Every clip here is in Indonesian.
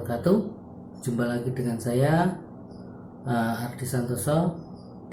wabarakatuh. Jumpa lagi dengan saya Ardi Santoso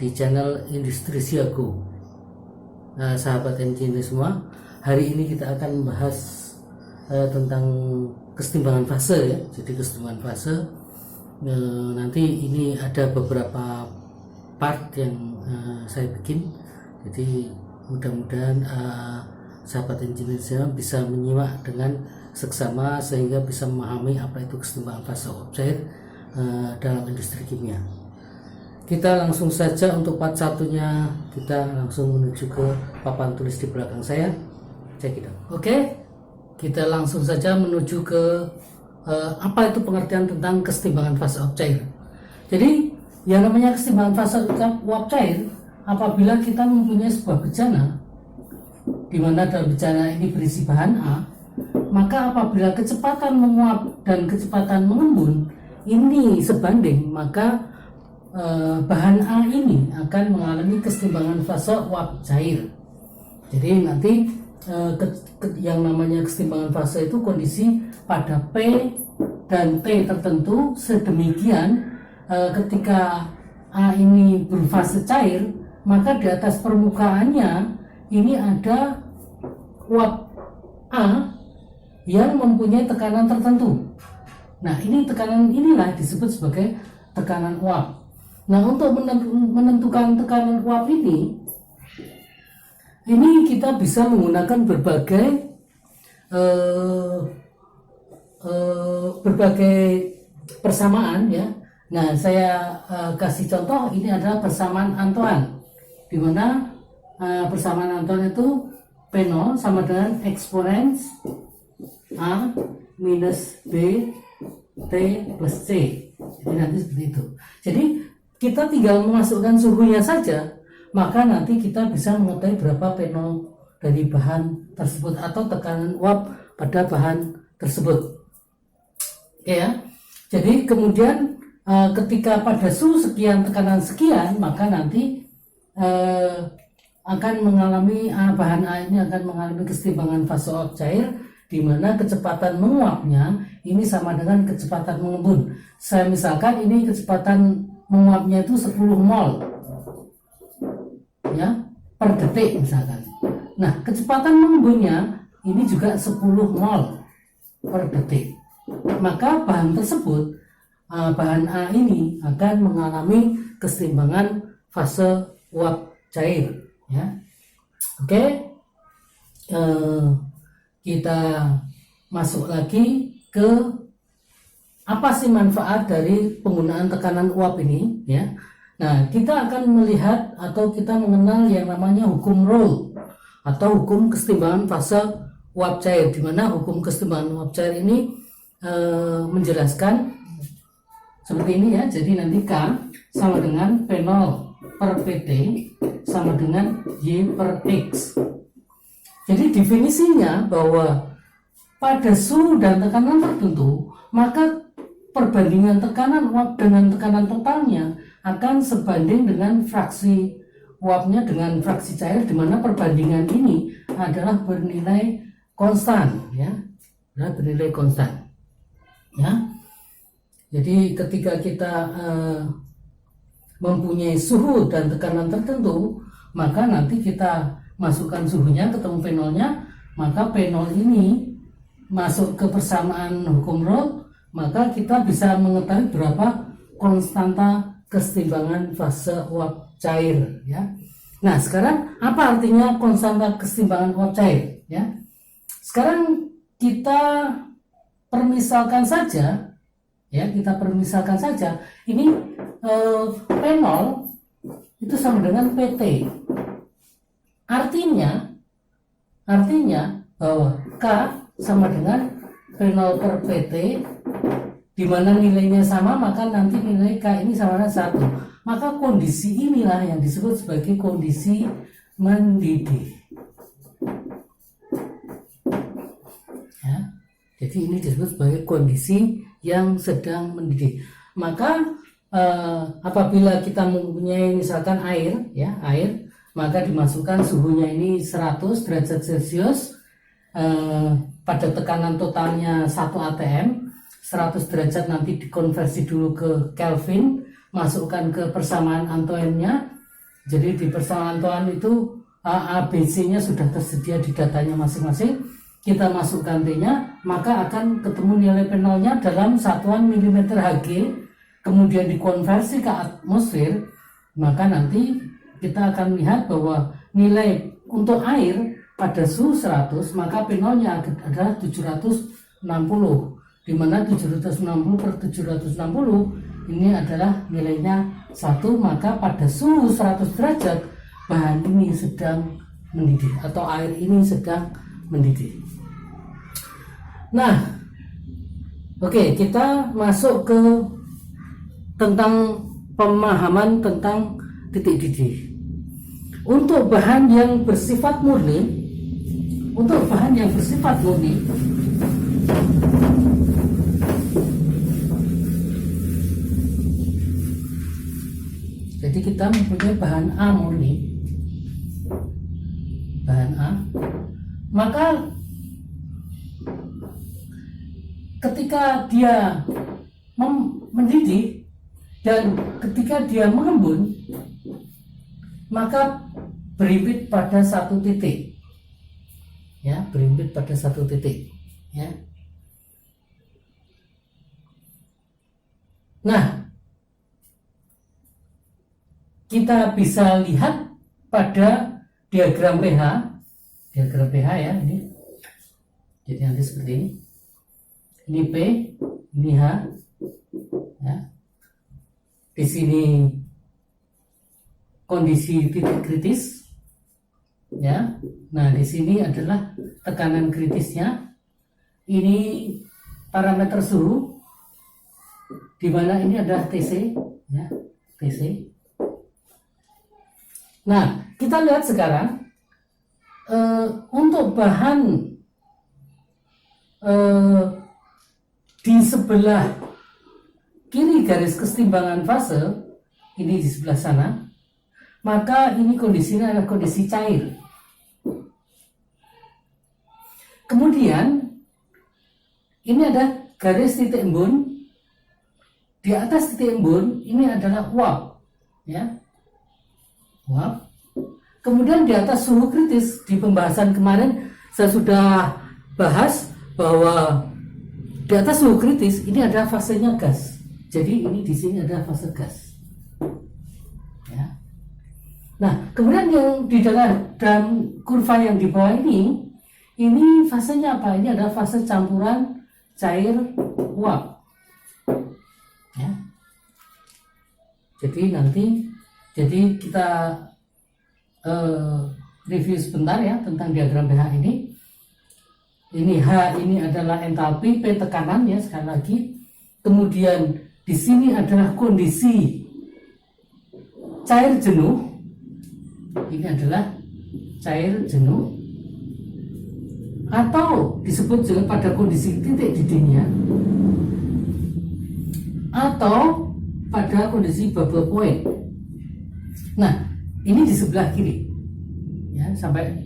di channel Industri Siago. Sahabat engineer semua, hari ini kita akan membahas tentang kesetimbangan fase ya. Jadi kesetimbangan fase nanti ini ada beberapa part yang saya bikin. Jadi mudah-mudahan sahabat engineer semua bisa menyimak dengan seksama sehingga bisa memahami apa itu kesetimbangan fase uap cair dalam industri kimia. Kita langsung saja untuk part satunya, kita langsung menuju ke papan tulis di belakang saya. Cek it out. Oke, kita langsung saja menuju ke apa itu pengertian tentang kesetimbangan fase uap cair. Jadi yang namanya kesetimbangan fase uap cair apabila kita mempunyai sebuah bejana di mana dalam bejana ini berisi bahan A, maka apabila kecepatan menguap dan kecepatan mengembun ini sebanding, maka bahan A ini akan mengalami kesetimbangan fase uap cair. Jadi nanti yang namanya kesetimbangan fase itu kondisi pada P dan T tertentu sedemikian ketika A ini berfase cair, maka di atas permukaannya ini ada uap A yang mempunyai tekanan tertentu. Nah, ini tekanan inilah disebut sebagai tekanan uap. Nah, untuk menentukan tekanan uap ini kita bisa menggunakan berbagai persamaan ya. Nah, saya kasih contoh, ini adalah persamaan Antoine, di mana persamaan Antoine itu P0 sama dengan eksponens A minus B T plus C. Jadi nanti seperti itu. Jadi kita tinggal memasukkan suhunya saja, maka nanti kita bisa mengetahui berapa P0 dari bahan tersebut atau tekanan uap pada bahan tersebut. Ya. Jadi kemudian ketika pada suhu sekian tekanan sekian, maka nanti akan mengalami bahan A ini akan mengalami kesetimbangan fase uap cair, di mana kecepatan menguapnya ini sama dengan kecepatan mengembun. Saya misalkan ini kecepatan menguapnya itu 10 mol ya per detik misalkan. Nah, kecepatan mengembunnya ini juga 10 mol per detik. Maka bahan tersebut, bahan A ini akan mengalami kesetimbangan fase uap cair ya. Oke. Kita masuk lagi ke apa sih manfaat dari penggunaan tekanan uap ini ya. Nah, kita akan melihat atau kita mengenal yang namanya hukum Rolle atau hukum kesetimbangan fase uap cair, di mana hukum kesetimbangan uap cair ini menjelaskan seperti ini ya. Jadi nanti K sama dengan P0 per PT sama dengan Y per X. Jadi definisinya bahwa pada suhu dan tekanan tertentu, maka perbandingan tekanan uap dengan tekanan totalnya akan sebanding dengan fraksi uapnya dengan fraksi cair, di mana perbandingan ini adalah bernilai konstan ya, bernilai konstan ya. Jadi ketika kita mempunyai suhu dan tekanan tertentu, maka nanti kita masukkan suhunya, ketemu P0-nya, maka P0 ini masuk ke persamaan hukum Rolle, maka kita bisa mengetahui berapa konstanta kesetimbangan fase uap cair ya. Nah, sekarang apa artinya konstanta kesetimbangan uap cair ya? Sekarang kita permisalkan saja ya, ini P0 itu sama dengan PT. Artinya bahwa K sama dengan P0 per PT, di mana nilainya sama, maka nanti nilai K ini sama dengan 1. Maka kondisi inilah yang disebut sebagai kondisi mendidih. Ya, jadi ini disebut sebagai kondisi yang sedang mendidih. Maka apabila kita mempunyai misalkan air, maka dimasukkan suhunya ini 100 derajat Celcius pada tekanan totalnya 1 atm, 100 derajat nanti dikonversi dulu ke Kelvin, masukkan ke persamaan Antoine-nya. Jadi di persamaan Antoine itu ABC-nya sudah tersedia di datanya masing-masing. Kita masukkan T-nya, maka akan ketemu nilai P0-nya dalam satuan mm Hg, kemudian dikonversi ke atmosfer, maka nanti kita akan lihat bahwa nilai untuk air pada suhu 100, maka P0-nya adalah 760, di mana 760 per 760 ini adalah nilainya 1, maka pada suhu 100 derajat bahan ini sedang mendidih atau air ini sedang mendidih. Nah, oke, kita masuk ke tentang pemahaman tentang titik didih. Untuk bahan yang bersifat murni, jadi kita mempunyai bahan A murni, maka ketika dia mendidih dan ketika dia mengembun, maka berimpit pada satu titik, ya, ya. Nah, kita bisa lihat pada diagram pH ya, ini. Jadi nanti seperti ini. Ini P, ini H, ya. Di sini kondisi titik kritis, ya. Nah, di sini adalah tekanan kritisnya. Ini parameter suhu, di mana ini adalah TC, ya, TC. Nah, kita lihat sekarang untuk bahan di sebelah kiri garis kesetimbangan fase, ini di sebelah sana, maka ini kondisinya adalah kondisi cair. Kemudian ini ada garis titik embun. Di atas titik embun ini adalah uap, ya, uap. Kemudian di atas suhu kritis, di pembahasan kemarin saya sudah bahas bahwa di atas suhu kritis ini adalah fasenya gas. Jadi ini di sini adalah fase gas. Ya. Nah, kemudian yang di dalam kurva yang di bawah ini fasenya apa? Ini adalah fase campuran cair uap. Ya. Jadi kita review sebentar ya tentang diagram pH ini. Ini H ini adalah entalpi, P tekanan ya, sekali lagi. Kemudian di sini adalah kondisi cair jenuh. Ini adalah cair jenuh, atau disebut juga pada kondisi titik didihnya, atau pada kondisi bubble point. Nah, ini di sebelah kiri, ya, sampai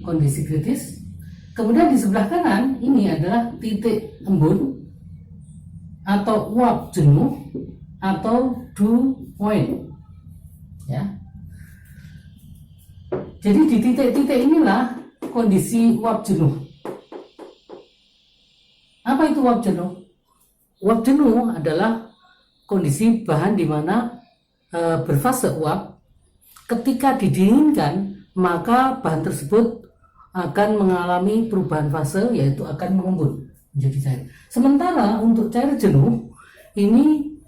kondisi kritis. Kemudian di sebelah kanan ini adalah titik embun atau uap jenuh atau dew point, ya. Jadi di titik-titik inilah kondisi uap jenuh. Apa itu uap jenuh? Uap jenuh adalah kondisi bahan di mana berfase uap. Ketika didinginkan, maka bahan tersebut akan mengalami perubahan fase, yaitu akan mengembun menjadi cair. Sementara untuk cair jenuh, ini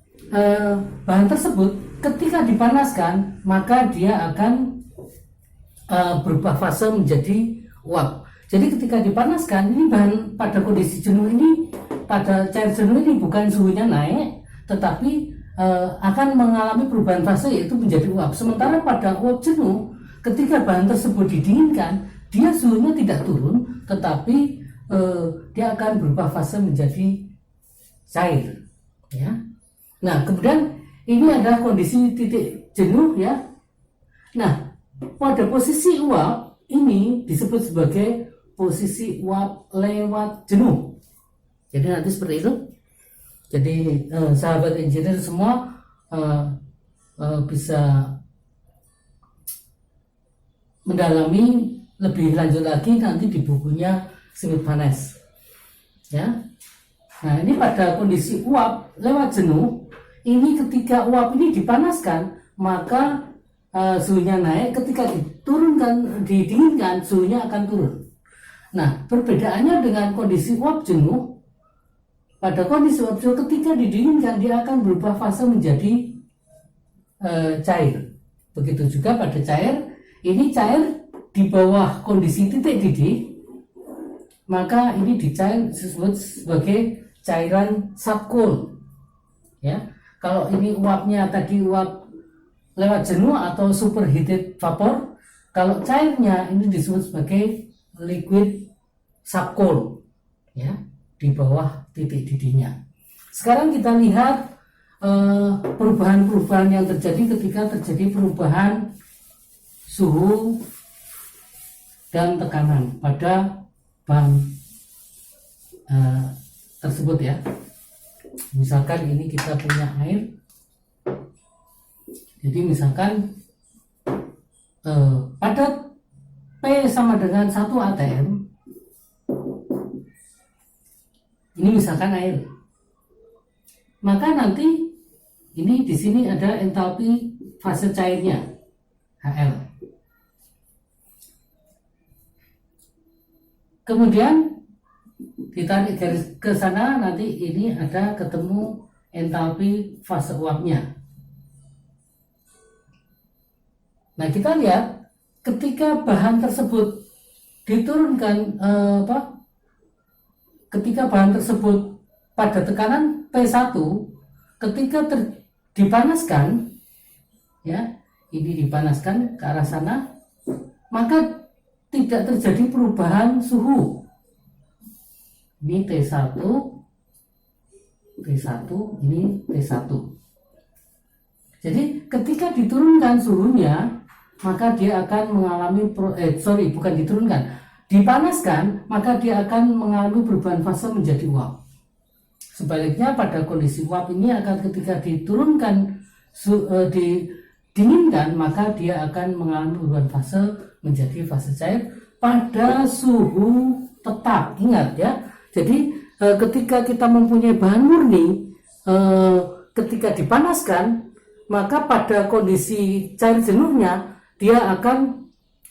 bahan tersebut ketika dipanaskan, maka dia akan berubah fase menjadi uap. Jadi ketika dipanaskan, ini bahan pada kondisi jenuh ini, pada cair jenuh ini bukan suhunya naik, tetapi akan mengalami perubahan fase, yaitu menjadi uap. Sementara pada uap jenuh, ketika bahan tersebut didinginkan, dia suhunya tidak turun, tetapi dia akan berubah fase menjadi cair, ya. Nah, kemudian ini adalah kondisi titik jenuh, ya. Nah, pada posisi uap ini disebut sebagai posisi uap lewat jenuh. Jadi nanti seperti itu. Jadi sahabat engineer semua bisa mendalami lebih lanjut lagi nanti di bukunya Smith Vanes ya. Nah, ini pada kondisi uap lewat jenuh, ini ketika uap ini dipanaskan maka suhunya naik, ketika didinginkan suhunya akan turun. Nah, perbedaannya dengan kondisi uap jenuh, pada kondisi uap jenuh ketika didinginkan dia akan berubah fase menjadi cair. Begitu juga pada cair, ini cair di bawah kondisi titik didih, maka ini disebut sebagai cairan subcool ya. Kalau ini uapnya tadi uap lewat jenuh atau superheated vapor, kalau cairnya ini disebut sebagai liquid subcool ya, di bawah titik didihnya. Sekarang kita lihat perubahan-perubahan yang terjadi ketika terjadi perubahan suhu dan tekanan pada bank tersebut ya. Misalkan ini kita punya air, jadi misalkan pada P sama dengan 1 atm, ini misalkan air, maka nanti ini di sini ada entalpi fase cairnya HL. Kemudian ditarik garis ke sana, nanti ini ada ketemu entalpi fase uapnya. Nah, kita lihat ketika bahan tersebut diturunkan ketika bahan tersebut pada tekanan P1, ketika dipanaskan ya, ini dipanaskan ke arah sana, maka tidak terjadi perubahan suhu. Ini T1, ini T1. Jadi ketika diturunkan suhunya, maka dia akan mengalami dipanaskan, maka dia akan mengalami perubahan fase menjadi uap. Sebaliknya pada kondisi uap ini akan ketika diturunkan didinginkan, maka dia akan mengalami perubahan fase menjadi fase cair pada suhu tetap. Ingat ya. Jadi ketika kita mempunyai bahan murni, ketika dipanaskan, maka pada kondisi cair jenuhnya dia akan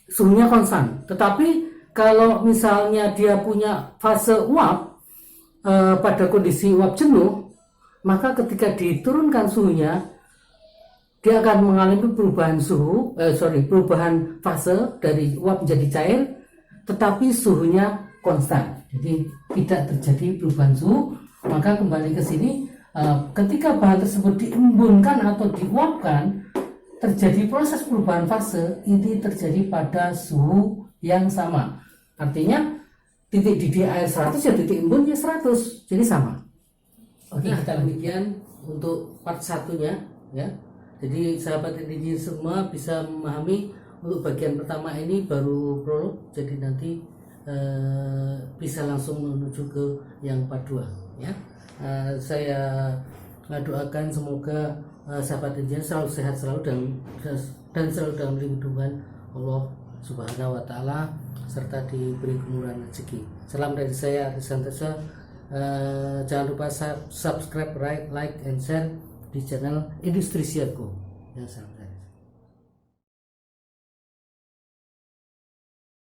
suhunya konstan. Tetapi kalau misalnya dia punya fase uap pada kondisi uap jenuh, maka ketika diturunkan suhunya dia akan mengalami perubahan fase dari uap menjadi cair, tetapi suhunya konstan. Jadi tidak terjadi perubahan suhu. Maka kembali ke sini, ketika bahan tersebut diembunkan atau diuapkan, terjadi proses perubahan fase, ini terjadi pada suhu yang sama. Artinya titik didih air 100 ya titik embunnya 100, jadi sama. Oke, kita demikian untuk part 1-nya ya. Jadi sahabat engineer semua bisa memahami untuk bagian pertama ini baru prolog, jadi nanti bisa langsung menuju ke yang part 2 ya. Saya doakan semoga sahabat engineer selalu sehat selalu dan selalu dalam lindungan Allah Subhanahu wa taala serta diberi kemudahan rezeki. Salam dari saya Ardi Santoso. Jangan lupa subscribe, like and share di channel Industri Siago. Ya, salam.